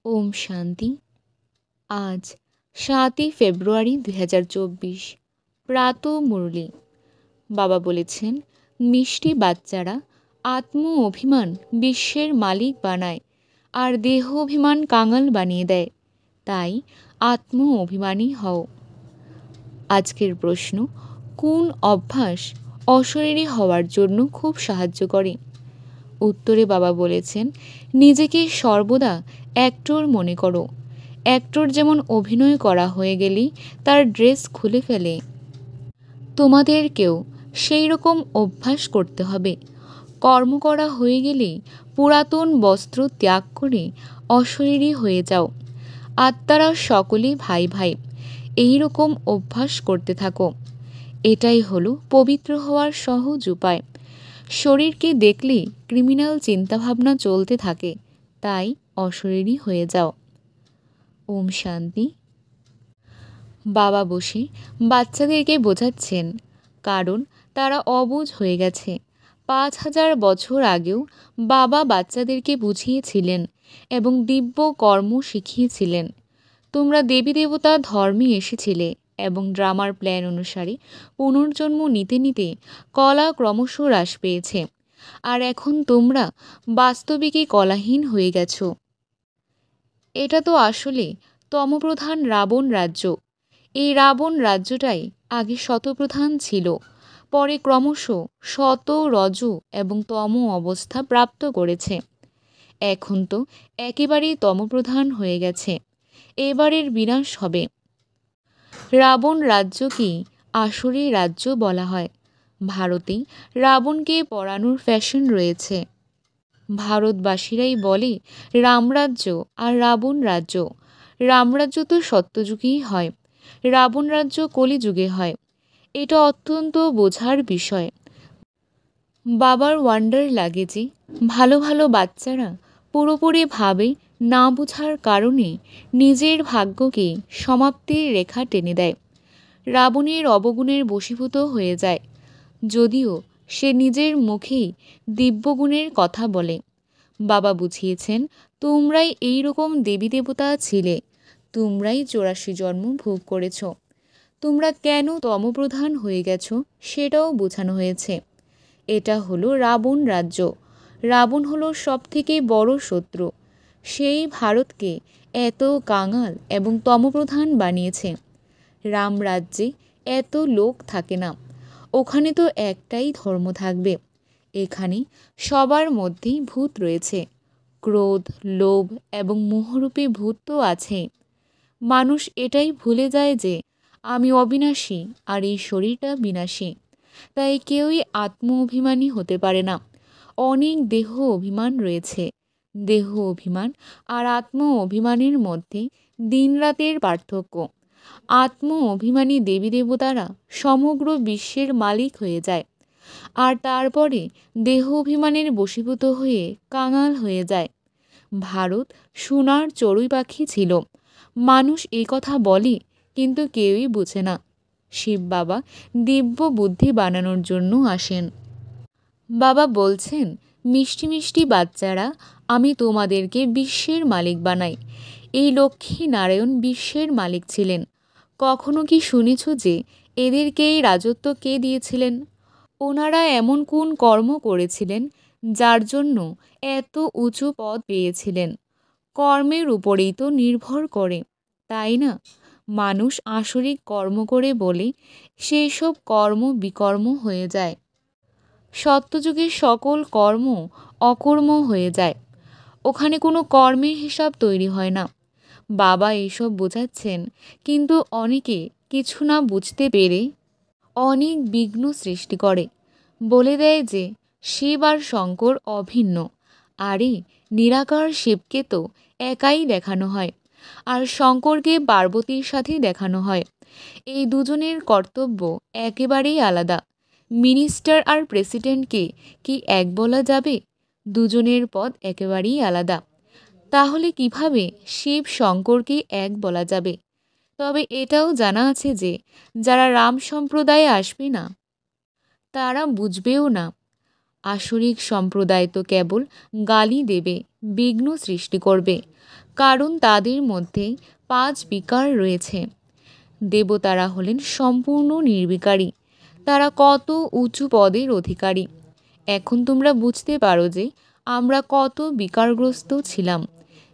ওম শান্তি। আজ ৭ই ফেব্রুয়ারি ২০২৪, প্রাত মুরলি। বাবা বলেছেন, মিষ্টি বাচ্চারা আত্ম অভিমান বিশ্বের মালিক বানায় আর দেহ অভিমান কাঙাল বানিয়ে দেয়। তাই আত্ম অভিমানী হও। আজকের প্রশ্ন, কোন অভ্যাস অশরীরী হওয়ার জন্য খুব সাহায্য করে? উত্তরে বাবা বলেছেন, নিজেকে সর্বদা অ্যাক্টর মনে করো। অ্যাক্টর যেমন অভিনয় করা হয়ে গেলেই তার ড্রেস খুলে ফেলে, তোমাদেরকেও সেই রকম অভ্যাস করতে হবে। কর্ম করা হয়ে গেলেই পুরাতন বস্ত্র ত্যাগ করে অশরীরী হয়ে যাও। আত্মারা সকলে ভাই ভাই, এই রকম অভ্যাস করতে থাকো। এটাই হলো পবিত্র হওয়ার সহজ উপায়। শরীরকে দেখলেই ক্রিমিনাল চিন্তাভাবনা চলতে থাকে, তাই অশরীরী হয়ে যাও। ওম শান্তি। বাবা বসে বাচ্চাদেরকে বোঝাচ্ছেন, কারণ তারা অবুঝ হয়ে গেছে। ৫,০০০ বছর আগেও বাবা বাচ্চাদেরকে বুঝিয়েছিলেন এবং দিব্য কর্ম শিখিয়েছিলেন। তোমরা দেবী দেবতা ধর্মে এসেছিলে এবং ড্রামার প্ল্যান অনুসারে পুনর্জন্ম নিতে নিতে কলা ক্রমশ হ্রাস পেয়েছে। আর এখন তোমরা বাস্তবিকই কলাহীন হয়ে গেছো। এটা তো আসলে তমপ্রধান রাবণ রাজ্য। এই রাবণ রাজ্যটাই আগে শতপ্রধান ছিল, পরে ক্রমশ শত, রজ এবং তম অবস্থা প্রাপ্ত করেছে। এখন তো একেবারেই তমপ্রধান হয়ে গেছে। এবারের বিনাশ হবে। রাবণ রাজ্যকেই আসুরি রাজ্য বলা হয়। ভারতে রাবণকে পড়ানোর ফ্যাশন রয়েছে। ভারতবাসীরাই বলে রামরাজ্য আর রাবণ রাজ্য। রামরাজ্য তো সত্যযুগেই হয়, রাবণ রাজ্য কলিযুগে হয়। এটা অত্যন্ত বোঝার বিষয়। বাবার ওয়ান্ডার লাগে যে ভালো ভালো বাচ্চারা পুরোপুরি ভাবে না বোঝার কারণে নিজের ভাগ্যকে সমাপ্তির রেখা টেনে দেয়। রাবণের অবগুণের বশীভূত হয়ে যায়, যদিও সে নিজের মুখেই দিব্যগুণের কথা বলে। বাবা বুঝিয়েছেন, তোমরাই এই রকম দেবী দেবতা ছিলে, তোমরাই ৮৪ জন্ম ভোগ করেছ। তোমরা কেন তমপ্রধান হয়ে গেছো সেটাও বোঝানো হয়েছে। এটা হলো রাবণ রাজ্য। রাবণ হলো সবথেকে বড় শত্রু। সেই ভারতকে এত কাঙাল এবং তমপ্রধান বানিয়েছে। রামরাজ্যে এত লোক থাকে না, ওখানে তো একটাই ধর্ম থাকবে। এখানে সবার মধ্যেই ভূত রয়েছে। ক্রোধ, লোভ এবং মোহরূপী ভূত তো আছেই। মানুষ এটাই ভুলে যায় যে আমি অবিনাশী আর এই শরীরটা বিনাশী। তাই কেউই আত্ম অভিমানী হতে পারে না। অনেক দেহ অভিমান রয়েছে। দেহ অভিমান আর আত্ম অভিমানের মধ্যে দিনরাতের পার্থক্য। আত্ম অভিমানী দেবী দেবতারা সমগ্র বিশ্বের মালিক হয়ে যায়, আর তারপরে দেহ অভিমানের বশীভূত হয়ে কাঙাল হয়ে যায়। ভারত সোনার চড়ুই পাখি ছিল। মানুষ এই কথা বলে, কিন্তু কেউই বোঝে না। শিব বাবা দিব্য বুদ্ধি বানানোর জন্য আসেন। বাবা বলছেন, মিষ্টি মিষ্টি বাচ্চারা, আমি তোমাদেরকে বিশ্বের মালিক বানাই। এই লক্ষ্মী নারায়ণ বিশ্বের মালিক ছিলেন। কখনো কি শুনেছ যে এদেরকে এই রাজত্ব কে দিয়েছিলেন? ওনারা এমন কোন কর্ম করেছিলেন যার জন্য এত উঁচু পদ পেয়েছিলেন? কর্মের উপরেই তো নির্ভর করে, তাই না? মানুষ আসরিক কর্ম করে বলে সেই সব কর্ম বিকর্ম হয়ে যায়। সত্যযুগের সকল কর্ম অকর্ম হয়ে যায়। ওখানে কোনো কর্মের হিসাব তৈরি হয় না। বাবা এইসব বোঝাচ্ছেন, কিন্তু অনেকে কিছু না বুঝতে পেরে অনেক বিঘ্ন সৃষ্টি করে। বলে দেয় যে শিব আর শঙ্কর অভিন্ন। আরে নিরাকার শিবকে তো একাই দেখানো হয়, আর শঙ্করকে পার্বতীর সাথে দেখানো হয়। এই দুজনের কর্তব্য একেবারেই আলাদা। মিনিস্টার আর প্রেসিডেন্টকে কি এক বলা যাবে? দুজনের পদ একেবারেই আলাদা। তাহলে কিভাবে শিব শঙ্করকে এক বলা যাবে? তবে এটাও জানা আছে যে যারা রাম সম্প্রদায়ে আসবে না তারা বুঝবেও না। আসরিক সম্প্রদায় তো কেবল গালি দেবে, বিঘ্ন সৃষ্টি করবে, কারণ তাদের মধ্যে 5 বিকার রয়েছে। দেবতারা হলেন সম্পূর্ণ নির্বিকারী, তারা কত উঁচু পদের অধিকারী। এখন তোমরা বুঝতে পারো যে আমরা কত বিকারগ্রস্ত ছিলাম।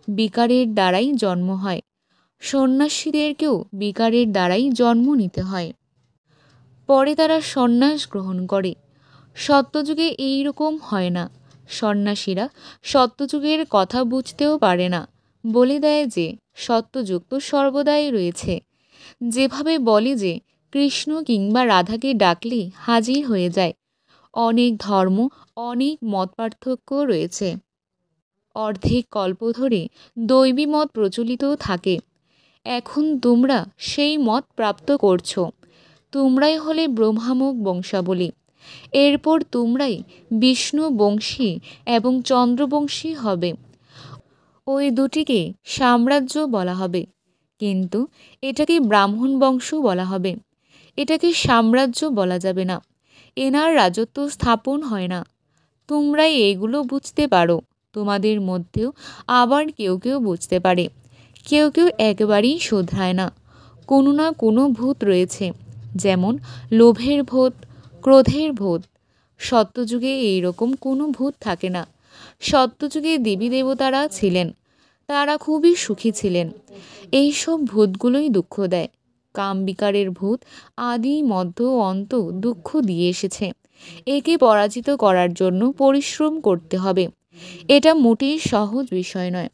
বিকারের দ্বারাই জন্ম হয়, সন্ন্যাসীদেরকেও বিকারের দ্বারাই জন্ম নিতে হয়। পরে তারা সন্ন্যাস গ্রহণ করে। সত্যযুগে এই রকম হয় না। সন্ন্যাসীরা সত্যযুগের কথা বুঝতেও পারে না, বলে দেয় যে সত্যযুগ তো সর্বদাই রয়েছে। যেভাবে বলে যে কৃষ্ণ কিংবা রাধাকে ডাকলে হাজির হয়ে যায়। অনেক ধর্ম, অনেক মত পার্থক্য রয়েছে। অর্ধেক কল্প ধরে দৈবী মত প্রচলিত থাকে। এখন তোমরা সেই মত প্রাপ্ত করছো। তোমরাই হলে ব্রহ্মামুখ বংশাবলী। এরপর তোমরাই বিষ্ণু বংশী এবং চন্দ্রবংশী হবে। ওই দুটিকে সাম্রাজ্য বলা হবে, কিন্তু এটাকে ব্রাহ্মণ বংশ বলা হবে। এটাকে সাম্রাজ্য বলা যাবে না, এনার রাজত্ব স্থাপন হয় না। তোমরাই এগুলো বুঝতে পারো। তোমাদের মধ্যেও আবার কেউ কেউ বুঝতে পারে, কেউ কেউ একেবারেই শোধরায় না। কোনো না কোনো ভূত রয়েছে, যেমন লোভের ভূত, ক্রোধের ভূত। সত্যযুগে এইরকম কোনো ভূত থাকে না। সত্যযুগে দেবী দেবতারা ছিলেন, তারা খুবই সুখী ছিলেন। এইসব ভূতগুলোই দুঃখ দেয়। কামবিকারের ভূত আদি মধ্য অন্ত দুঃখ দিয়ে এসেছে। একে পরাজিত করার জন্য পরিশ্রম করতে হবে। এটা মোটেই সহজ বিষয় নয়।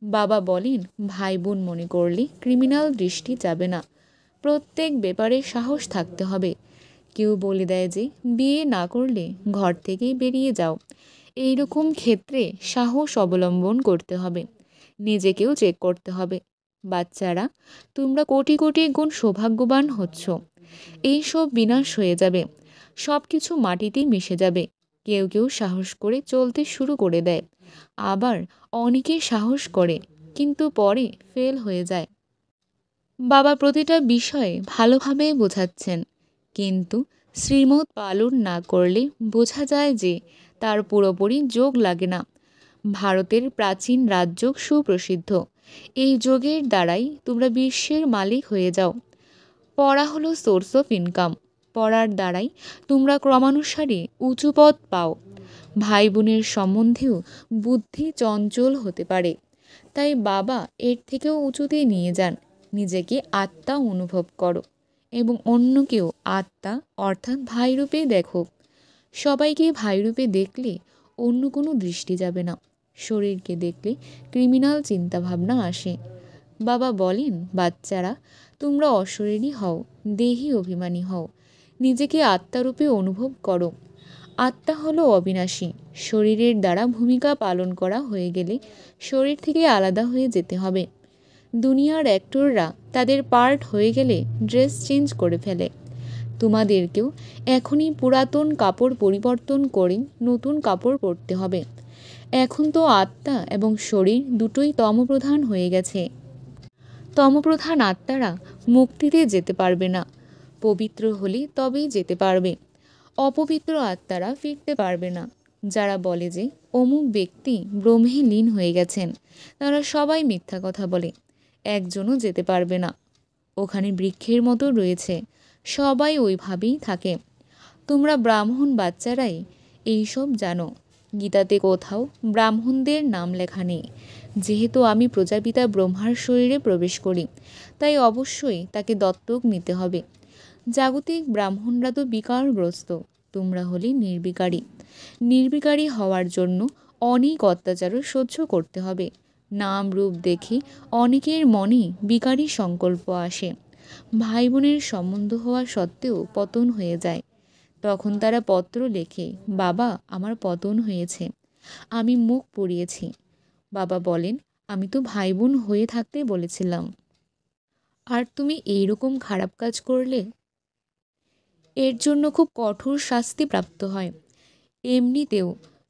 বাবা বলেন, ভাই বোন মনে করলে ক্রিমিনাল দৃষ্টি যাবে না। প্রত্যেক ব্যাপারে সাহস থাকতে হবে। কেউ বলে দেয় যে বিয়ে না করলে ঘর থেকেই বেরিয়ে যাও। এইরকম ক্ষেত্রে সাহস অবলম্বন করতে হবে। নিজেকেও চেক করতে হবে। বাচ্চারা, তোমরা কোটি কোটি গুণ সৌভাগ্যবান হচ্ছ। এইসব বিনাশ হয়ে যাবে, সব কিছু মাটিতেই মিশে যাবে। কেউ কেউ সাহস করে চলতে শুরু করে দেয়, আবার অনেকে সাহস করে কিন্তু পরে ফেল হয়ে যায়। বাবা প্রতিটা বিষয়ে ভালোভাবে বোঝাচ্ছেন, কিন্তু শ্রীমত পালন না করলে বোঝা যায় যে তার পুরোপুরি যোগ লাগে না। ভারতের প্রাচীন রাজযোগ সুপ্রসিদ্ধ। এই যোগের দ্বারাই তোমরা বিশ্বের মালিক হয়ে যাও। পড়া হলো সোর্স অফ ইনকাম। পড়ার দ্বারাই তোমরা ক্রমানুসারে উঁচু পদ পাও। ভাই বোনের সম্বন্ধেও বুদ্ধি চঞ্চল হতে পারে, তাই বাবা এর থেকেও উঁচুতে নিয়ে যান। নিজেকে আত্মা অনুভব করো এবং অন্যকেও আত্মা অর্থাৎ ভাইরূপে দেখো। সবাইকে ভাইরূপে দেখলে অন্য কোনো দৃষ্টি যাবে না। শরীরকে দেখলে ক্রিমিনাল চিন্তাভাবনা আসে। বাবা বলেন, বাচ্চারা, তোমরা অশরীরী হও, দেহি অভিমানী হও। নিজেকে আত্মারূপে অনুভব করো। আত্মা হলো অবিনাশী। শরীরের দ্বারা ভূমিকা পালন করা হয়ে গেলে শরীর থেকে আলাদা হয়ে যেতে হবে। দুনিয়ার অ্যাক্টররা তাদের পার্ট হয়ে গেলে ড্রেস চেঞ্জ করে ফেলে। তোমাদেরকেও এখনই পুরাতন কাপড় পরিবর্তন করে নতুন কাপড় পরতে হবে। এখন তো আত্মা এবং শরীর দুটোই তমপ্রধান হয়ে গেছে। তমপ্রধান আত্মারা মুক্তিতে যেতে পারবে না। পবিত্র হলে তবেই যেতে পারবে। অপবিত্র আত্মারা ফিরতে পারবে না। যারা বলে যে অমুক ব্যক্তি ব্রহ্মে লীন হয়ে গেছেন, তারা সবাই মিথ্যা কথা বলে। একজনও যেতে পারবে না। ওখানে বৃক্ষের মতো রয়েছে, সবাই ওইভাবেই থাকে। তোমরা ব্রাহ্মণ বাচ্চারাই এইসব জানো। গীতাতে কোথাও ব্রাহ্মণদের নাম লেখা নেই। যেহেতু আমি প্রজাপিতা ব্রহ্মার শরীরে প্রবেশ করি, তাই অবশ্যই তাকে দত্তক নিতে হবে। জাগতিক ব্রাহ্মণরা তো বিকারগ্রস্ত, তোমরা হলে নির্বিকারী। নির্বিকারী হওয়ার জন্য অনেক অত্যাচারও সহ্য করতে হবে। নাম রূপ দেখে অনেকের মনে বিকারী সংকল্প আসে। ভাই বোনের সম্বন্ধ হওয়া সত্ত্বেও পতন হয়ে যায়। তখন তারা পত্র লেখে, বাবা আমার পতন হয়েছে, আমি মুখ পুড়িয়েছি। বাবা বলেন, আমি তো ভাই বোন হয়ে থাকতে বলেছিলাম, আর তুমি এইরকম খারাপ কাজ করলে। এর জন্য খুব কঠোর শাস্তি প্রাপ্ত হয়। এমনিতেও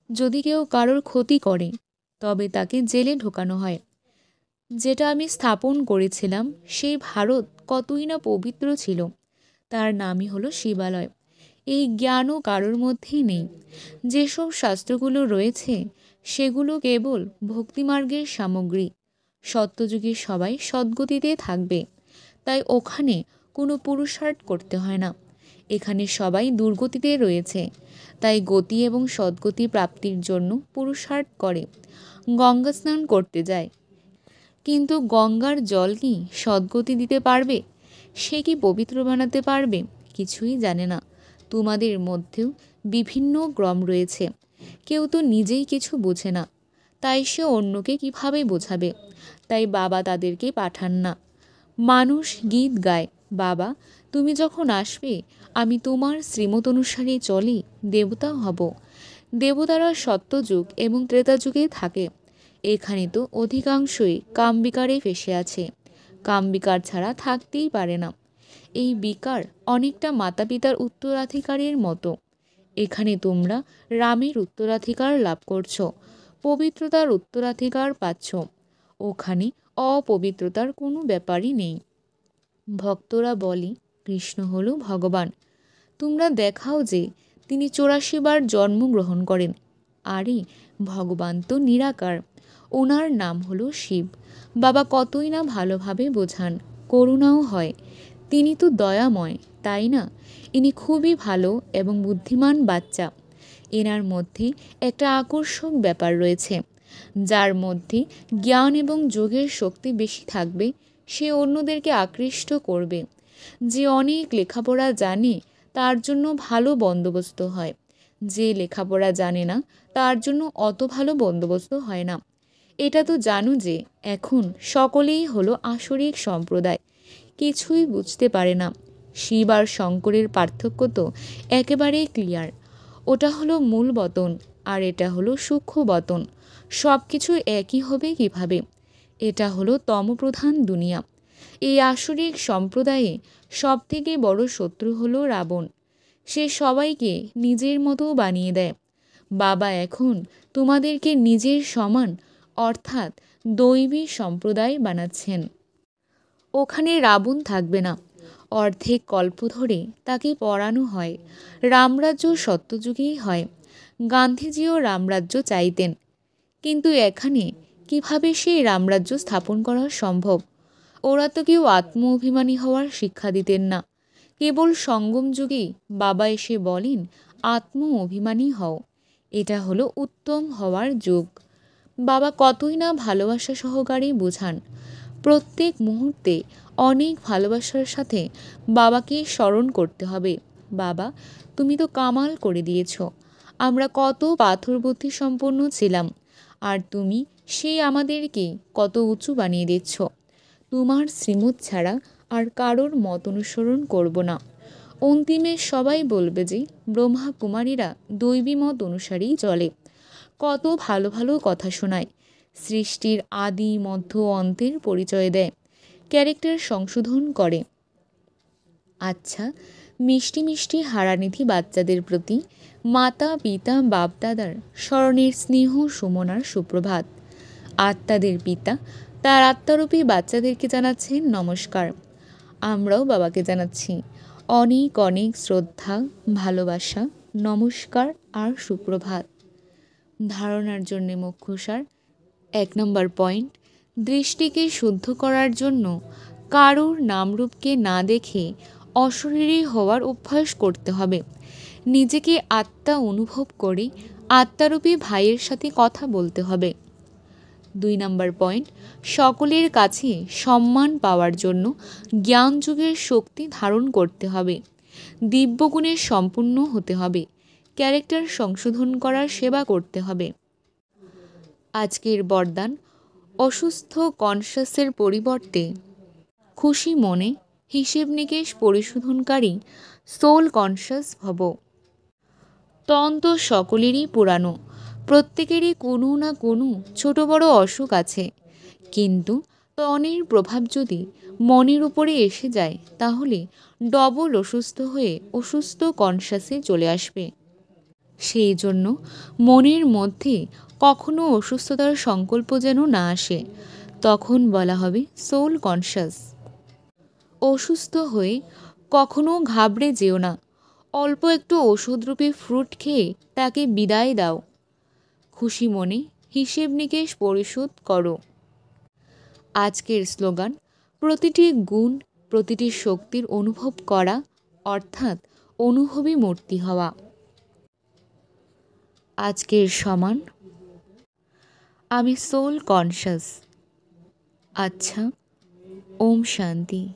যদি কেউ কারোর ক্ষতি করে, তবে তাকে জেলে ঢোকানো হয়। যেটা আমি স্থাপন করেছিলাম, সেই ভারত কতই না পবিত্র ছিল। তার নামই হলো শিবালয়। এই জ্ঞানও কারোর মধ্যেই নেই। যেসব শাস্ত্রগুলো রয়েছে সেগুলো কেবল ভক্তিমার্গের সামগ্রী। সত্যযুগে সবাই সদ্গতিতে থাকবে, তাই ওখানে কোনো পুরুষার্থ করতে হয় না। এখানে সবাই দুর্গতিতে রয়েছে, তাই গতি এবং সদ্গতি প্রাপ্তির জন্য পুরুষার্থ করে, গঙ্গা স্নান করতে যায়। কিন্তু গঙ্গার জল কি সদ্গতি দিতে পারবে? সে কি পবিত্র বানাতে পারবে? কিছুই জানে না। তোমাদের মধ্যেও বিভিন্ন গ্রম রয়েছে, কেউ তো নিজেই কিছু বোঝে না, তাই সে অন্যকে কিভাবে বোঝাবে? তাই বাবা তাদেরকে পাঠান না। মানুষ গীত গায়, বাবা তুমি যখন আসবে আমি তোমার শ্রীমত অনুসারে চলে দেবতা হব। দেবতারা সত্যযুগ এবং ত্রেতাযুগে থাকে। এখানে তো অধিকাংশই কামবিকারে ফেসে আছে, কামবিকার ছাড়া থাকতেই পারে না। এই বিকার অনেকটা মাতা পিতার উত্তরাধিকারের মতো। এখানে তোমরা রামের উত্তরাধিকার লাভ করছো, পবিত্রতার উত্তরাধিকার পাচ্ছ। ওখানে অপবিত্রতার কোনো ব্যাপারই নেই। ভক্তরা বলে কৃষ্ণ হলো ভগবান। তোমরা দেখাও যে তিনি 84 বার জন্মগ্রহণ করেন। আরে ভগবান তো নিরাকার, ওনার নাম হলো শিব। বাবা কতই না ভালোভাবে বোঝান, করুণাও হয়। তিনি তো দয়াময়, তাই না? ইনি খুবই ভালো এবং বুদ্ধিমান বাচ্চা। এনার মধ্যে একটা আকর্ষক ব্যাপার রয়েছে। যার মধ্যে জ্ঞান এবং যোগের শক্তি বেশি থাকবে সে অন্যদেরকে আকৃষ্ট করবে। যে অনেক লেখাপড়া জানে তার জন্য ভালো বন্দোবস্ত হয়, যে লেখাপড়া জানে না তার জন্য অত ভালো বন্দোবস্ত হয় না। এটা তো জানো যে এখন সকলেই হলো আসরিক সম্প্রদায়, কিছুই বুঝতে পারে না। শিব আর শঙ্করের পার্থক্য তো একেবারেই ক্লিয়ার। ওটা হলো মূল বতন আর এটা হলো সূক্ষ্ম বতন। সব কিছু একই হবে কিভাবে? এটা হলো তমপ্রধান দুনিয়া। এই আসরিক সম্প্রদায়ে সবথেকে বড় শত্রু হলো রাবণ। সে সবাইকে নিজের মতো বানিয়ে দেয়। বাবা এখন তোমাদেরকে নিজের সমান অর্থাৎ দৈবী সম্প্রদায় বানাচ্ছেন। ওখানে রাবণ থাকবে না। অর্ধেক কল্প ধরে তাকে পড়ানো হয় রামরাজ্য সত্যযুগেই হয়। গান্ধীজিও রামরাজ্য চাইতেন, কিন্তু এখানে কিভাবে সেই রামরাজ্য স্থাপন করা সম্ভব? ওরা তো কেউ আত্ম অভিমানী হওয়ার শিক্ষা দিতেন না। কেবল সঙ্গম যুগেই বাবা এসে বলেন আত্ম অভিমানী হও, এটা হলো উত্তম হওয়ার যুগ। বাবা কতই না ভালোবাসা সহকারে বোঝান। প্রত্যেক মুহূর্তে অনেক ভালোবাসার সাথে বাবাকে স্মরণ করতে হবে। বাবা তুমি তো কামাল করে দিয়েছ। আমরা কত পাথর বুদ্ধি সম্পন্ন ছিলাম, আর তুমি সেই আমাদেরকে কত উঁচু বানিয়ে দিচ্ছ। তোমার শ্রীমত ছাড়া আর কারোর মত অনুসরণ করব না। অন্তিমে সবাই বলবে যে ব্রহ্মা কুমারীরা দৈবী মত অনুসারেই চলে। কত ভালো ভালো কথা শোনায়, সৃষ্টির আদি মধ্য অন্তের পরিচয় দেয়, ক্যারেক্টার সংশোধন করে। আচ্ছা, মিষ্টি মিষ্টি হারানিধি বাচ্চাদের প্রতি মাতা পিতা বাপদাদার স্মরণের স্নেহ সুমনার সুপ্রভাত। আত্মাদের পিতা তার আত্মারূপী বাচ্চাদেরকে জানাচ্ছেন নমস্কার। আমরাও বাবাকে জানাচ্ছি অনেক অনেক শ্রদ্ধা, ভালোবাসা, নমস্কার আর সুপ্রভাত। ধারণার জন্যে মুখ্যসার 1 নম্বর পয়েন্ট, দৃষ্টিকে শুদ্ধ করার জন্য কারুর নামরূপকে না দেখে অশরীরী হওয়ার অভ্যাস করতে হবে। নিজেকে আত্মা অনুভব করে আত্মারূপী ভাইয়ের সাথে কথা বলতে হবে। 2 নম্বর পয়েন্ট, সকলের কাছে সম্মান পাওয়ার জন্য জ্ঞান যুগের শক্তি ধারণ করতে হবে। দিব্যগুণের সম্পূর্ণ হতে হবে। ক্যারেক্টার সংশোধন করার সেবা করতে হবে। আজকের বরদান, অসুস্থ কনসাসের পরিবর্তে খুশি মনে হিসেব নিকেশ পরিশোধনকারী সোল কনসাস ভব। তন্ত্র সকলেরই পুরানো, প্রত্যেকেরই কোনো না কোনো ছোট বড় অসুখ আছে, কিন্তু তনের প্রভাব যদি মনের উপরে এসে যায় তাহলে ডবল অসুস্থ হয়ে অসুস্থ কনসাসে চলে আসবে। সেই জন্য মনের মধ্যে কখনো অসুস্থতার সংকল্প যেন না আসে, তখন বলা হবে সোল কনসাস। অসুস্থ হয়ে কখনো ঘাবড়ে যেও না, অল্প একটু ওষুধরূপী ফ্রুট খেয়ে তাকে বিদায় দাও। খুশি মনে হিসেব নিকেশ পরিশোধ করো। আজকের স্লোগান, প্রতিটি গুণ, প্রতিটি শক্তির অনুভব করা, অর্থাৎ অনুভবী মূর্তি হওয়া। আজকের সমান, আমি সোল কনশাস। আচ্ছা, ওম শান্তি।